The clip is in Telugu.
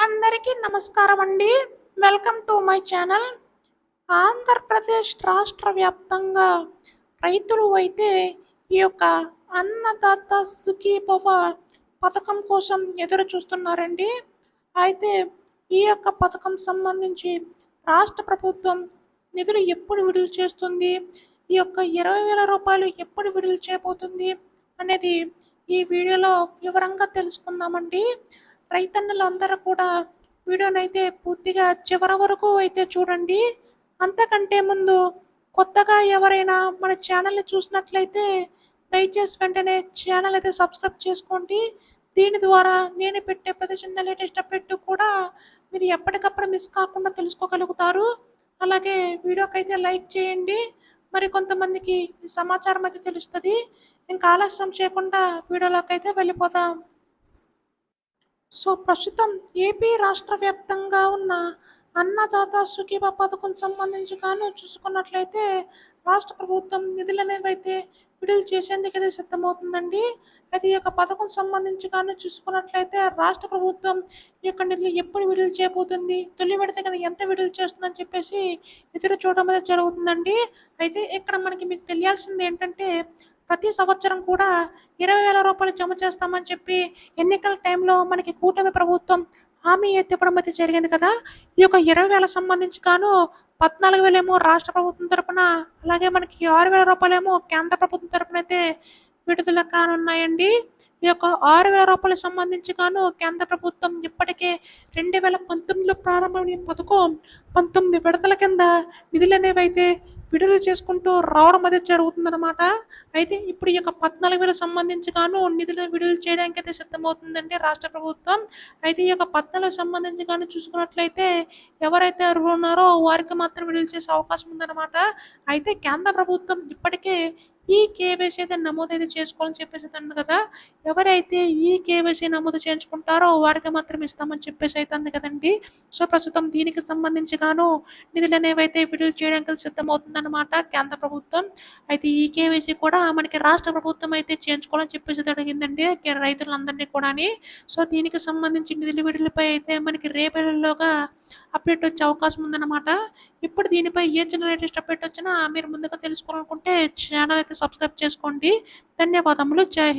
అందరికీ నమస్కారం అండి. Welcome to my channel. Andhra Pradesh రాష్ట్ర వ్యాప్తంగా రైతులు అయితే ఈ యొక్క అన్నదాత సుఖీభవ పథకం కోసం ఎదురు చూస్తున్నారండి. అయితే ఈ యొక్క పథకం సంబంధించి రాష్ట్ర ప్రభుత్వం నిధులు ఎప్పుడు విడుదల చేస్తుంది, ఈ యొక్క 20,000 రూపాయలు ఎప్పుడు విడుదల చేయబోతుంది అనేది ఈ వీడియోలో వివరంగా తెలుసుకుందామండి. రైతన్నలందరూ కూడా వీడియోనైతే పూర్తిగా చివరి వరకు అయితే చూడండి. అంతకంటే ముందు కొత్తగా ఎవరైనా మన ఛానల్ని చూసినట్లయితే దయచేసి వెంటనే ఛానల్ అయితే సబ్స్క్రైబ్ చేసుకోండి. దీని ద్వారా నేను పెట్టే ప్రతి చిన్న లేటెస్ట్ అప్డేట్ కూడా మీరు ఎప్పటికప్పుడు మిస్ కాకుండా తెలుసుకోగలుగుతారు. అలాగే వీడియోకి అయితే లైక్ చేయండి. మరి కొంతమందికి ఈ సమాచారం అయితే తెలుస్తుంది. ఇంకా ఆలస్యం చేయకుండా వీడియోలోకి అయితే వెళ్ళిపోదాం. ప్రస్తుతం ఏపీ రాష్ట్ర వ్యాప్తంగా ఉన్న అన్నదాత సుఖీభ పథకం సంబంధించి గాను చూసుకున్నట్లయితే రాష్ట్ర ప్రభుత్వం నిధులు అనేవి అయితే విడుదల చేసేందుకు అయితే సిద్ధమవుతుందండి. అయితే ఈ యొక్క పథకం సంబంధించి గాను చూసుకున్నట్లయితే రాష్ట్ర ప్రభుత్వం ఈ యొక్క నిధులు ఎప్పుడు విడుదల చేయబోతుంది, తొలి విడత కింద ఎంత విడుదల చేస్తుందని చెప్పేసి ఎదురు చూడడం అనేది జరుగుతుందండి. అయితే ఇక్కడ మీకు తెలియాల్సింది ఏంటంటే ప్రతి సంవత్సరం కూడా 20,000 రూపాయలు జమ చేస్తామని చెప్పి ఎన్నికల టైంలో మనకి కూటమి ప్రభుత్వం హామీ ఇవ్వడం అయితే జరిగింది కదా. ఈ యొక్క 20,000 సంబంధించి గాను 14,000 ఏమో రాష్ట్ర ప్రభుత్వం తరపున, అలాగే మనకి 6,000 రూపాయలేమో కేంద్ర ప్రభుత్వం తరపున అయితే విడుదల కానున్నాయండి. ఈ యొక్క 6,000 రూపాయలకు సంబంధించి గాను కేంద్ర ప్రభుత్వం ఇప్పటికే 2019లో ప్రారంభమైన పథకం 19 విడతల కింద నిధులు అనేవి అయితే విడుదల చేసుకుంటూ రావడం అనేది జరుగుతుందన్నమాట. అయితే ఇప్పుడు ఈ యొక్క 14,000 సంబంధించి గాను నిధులు విడుదల చేయడానికి అయితే సిద్ధమవుతుందండి రాష్ట్ర ప్రభుత్వం. అయితే ఈ యొక్క 14 సంబంధించి గాను చూసుకున్నట్లయితే ఎవరైతే అర్హులు ఉన్నారో వారికి మాత్రం విడుదల చేసే అవకాశం ఉందన్నమాట. అయితే కేంద్ర ప్రభుత్వం ఇప్పటికే ఈ కేవైసీ అయితే నమోదైతే చేసుకోవాలని చెప్పేసి అంది కదా. ఎవరైతే ఈ కేవైసీ నమోదు చేయించుకుంటారో వారికి మాత్రం ఇస్తామని చెప్పేసి అయితే అంది కదండి. ప్రస్తుతం దీనికి సంబంధించి గాను నిధులు అనేవి అయితే విడుదల చేయడానికి సిద్ధమవుతుందన్నమాట కేంద్ర ప్రభుత్వం. అయితే ఈ కేవైసీ కూడా మనకి రాష్ట్ర ప్రభుత్వం అయితే చేయించుకోవాలని చెప్పేసి అడిగిందండి రైతులందరినీ కూడా. దీనికి సంబంధించి నిధుల విడుదలపై అయితే మనకి రేపటిలోగా అప్డేట్ వచ్చే అవకాశం ఉందన్నమాట. ఇప్పుడు దీనిపై ఏ చిన్న లేటెస్ట్ అప్డేట్ వచ్చినా మీరు ముందుగా తెలుసుకోవాలనుకుంటే ఛానల్ అయితే సబ్స్క్రైబ్ చేసుకోండి. ధన్యవాదములు. జై హింద్.